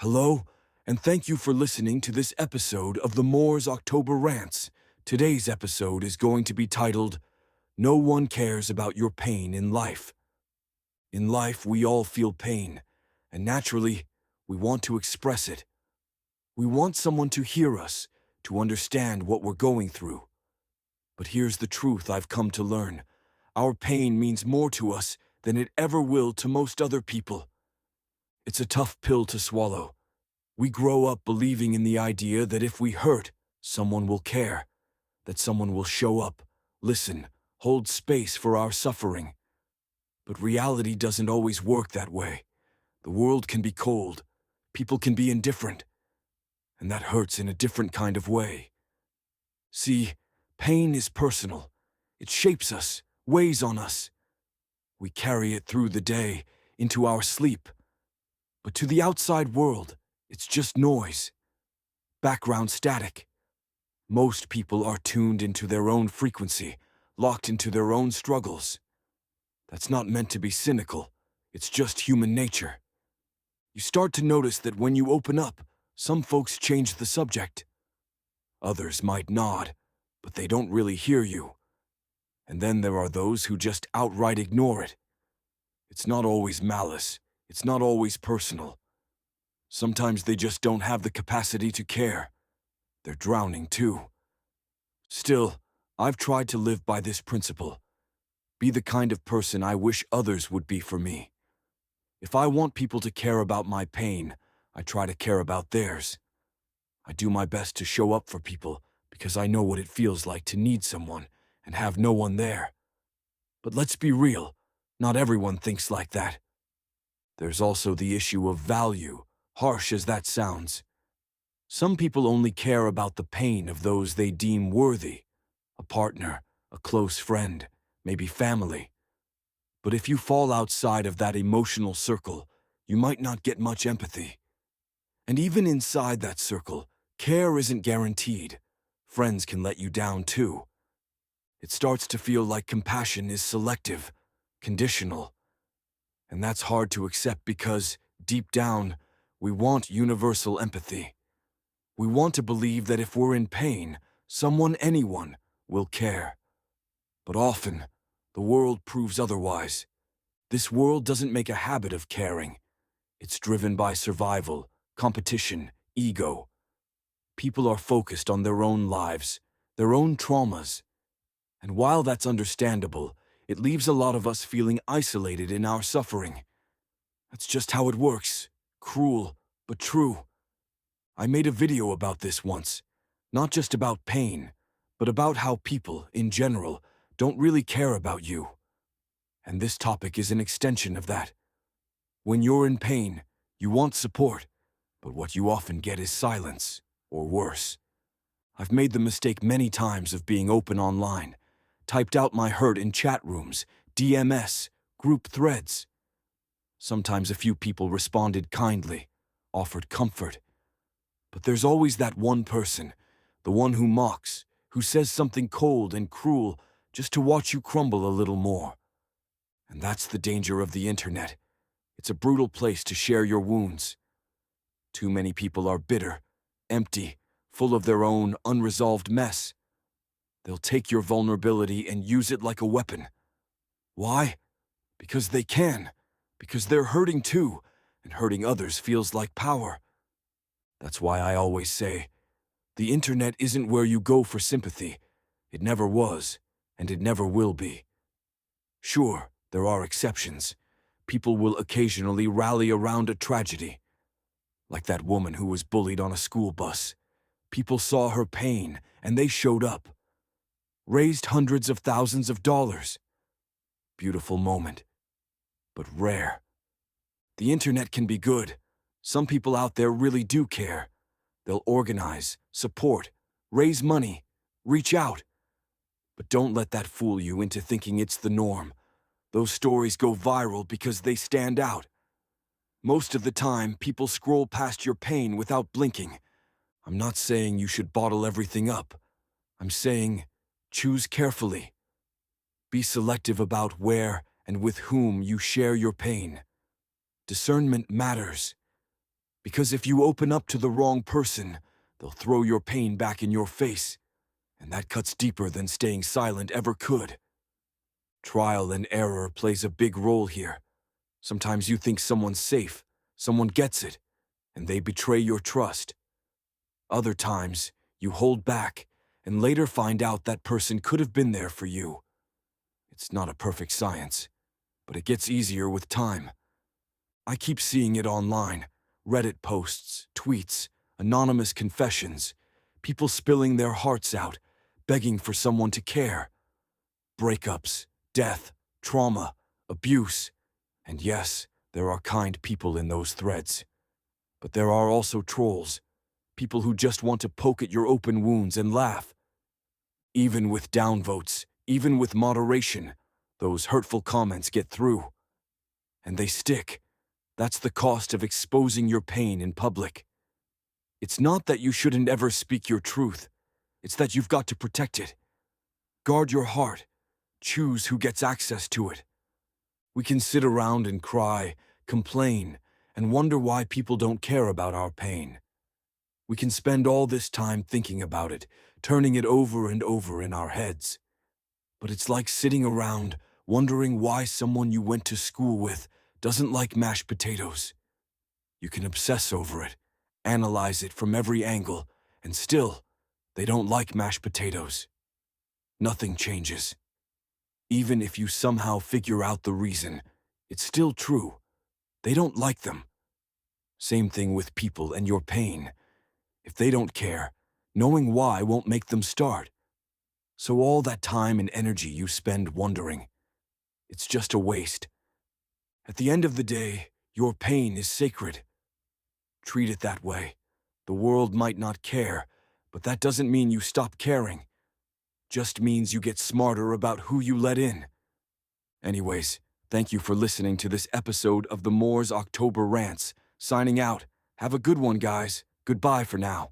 Hello, and thank you for listening to this episode of the Moore's October Rants. Today's episode is going to be titled, No One Cares About Your Pain in Life. In life, we all feel pain, and naturally, we want to express it. We want someone to hear us, to understand what we're going through. But here's the truth I've come to learn. Our pain means more to us than it ever will to most other people. It's a tough pill to swallow. We grow up believing in the idea that if we hurt, someone will care, that someone will show up, listen, hold space for our suffering. But reality doesn't always work that way. The world can be cold, people can be indifferent, and that hurts in a different kind of way. See, pain is personal. It shapes us, weighs on us. We carry it through the day, into our sleep. But to the outside world, it's just noise, background static. Most people are tuned into their own frequency, locked into their own struggles. That's not meant to be cynical, it's just human nature. You start to notice that when you open up, some folks change the subject. Others might nod, but they don't really hear you. And then there are those who just outright ignore it. It's not always malice, it's not always personal. Sometimes they just don't have the capacity to care. They're drowning too. Still, I've tried to live by this principle. Be the kind of person I wish others would be for me. If I want people to care about my pain, I try to care about theirs. I do my best to show up for people because I know what it feels like to need someone and have no one there. But let's be real, not everyone thinks like that. There's also the issue of value, harsh as that sounds. Some people only care about the pain of those they deem worthy, a partner, a close friend, maybe family. But if you fall outside of that emotional circle, you might not get much empathy. And even inside that circle, care isn't guaranteed. Friends can let you down too. It starts to feel like compassion is selective, conditional. And that's hard to accept because, deep down, we want universal empathy. We want to believe that if we're in pain, anyone, will care. But often, the world proves otherwise. This world doesn't make a habit of caring. It's driven by survival, competition, ego. People are focused on their own lives, their own traumas. And while that's understandable, it leaves a lot of us feeling isolated in our suffering. That's just how it works. Cruel, but true. I made a video about this once. Not just about pain, but about how people, in general, don't really care about you. And this topic is an extension of that. When you're in pain, you want support, but what you often get is silence, or worse. I've made the mistake many times of being open online, typed out my hurt in chat rooms, DMS, group threads. Sometimes a few people responded kindly, offered comfort. But there's always that one person, the one who mocks, who says something cold and cruel just to watch you crumble a little more. And that's the danger of the internet. It's a brutal place to share your wounds. Too many people are bitter, empty, full of their own unresolved mess. They'll take your vulnerability and use it like a weapon. Why? Because they can. Because they're hurting too, and hurting others feels like power. That's why I always say, the internet isn't where you go for sympathy. It never was, and it never will be. Sure, there are exceptions. People will occasionally rally around a tragedy. Like that woman who was bullied on a school bus. People saw her pain, and they showed up. Raised hundreds of thousands of dollars. Beautiful moment, but rare. The internet can be good. Some people out there really do care. They'll organize, support, raise money, reach out. But don't let that fool you into thinking it's the norm. Those stories go viral because they stand out. Most of the time, people scroll past your pain without blinking. I'm not saying you should bottle everything up. I'm saying, choose carefully. Be selective about where and with whom you share your pain. Discernment matters. Because if you open up to the wrong person, they'll throw your pain back in your face, and that cuts deeper than staying silent ever could. Trial and error plays a big role here. Sometimes you think someone's safe, someone gets it, and they betray your trust. Other times, you hold back and later find out that person could have been there for you. It's not a perfect science, but it gets easier with time. I keep seeing it online: Reddit posts, tweets, anonymous confessions, people spilling their hearts out, begging for someone to care. Breakups, death, trauma, abuse, and yes, there are kind people in those threads. But there are also trolls, people who just want to poke at your open wounds and laugh. Even with downvotes, even with moderation, those hurtful comments get through. And they stick. That's the cost of exposing your pain in public. It's not that you shouldn't ever speak your truth. It's that you've got to protect it. Guard your heart. Choose who gets access to it. We can sit around and cry, complain, and wonder why people don't care about our pain. We can spend all this time thinking about it, turning it over and over in our heads. But it's like sitting around, wondering why someone you went to school with doesn't like mashed potatoes. You can obsess over it, analyze it from every angle, and still, they don't like mashed potatoes. Nothing changes. Even if you somehow figure out the reason, it's still true. They don't like them. Same thing with people and your pain. If they don't care, knowing why won't make them start. So all that time and energy you spend wondering, it's just a waste. At the end of the day, your pain is sacred. Treat it that way. The world might not care, but that doesn't mean you stop caring. Just means you get smarter about who you let in. Anyways, thank you for listening to this episode of the Moors October Rants. Signing out. Have a good one, guys. Goodbye for now.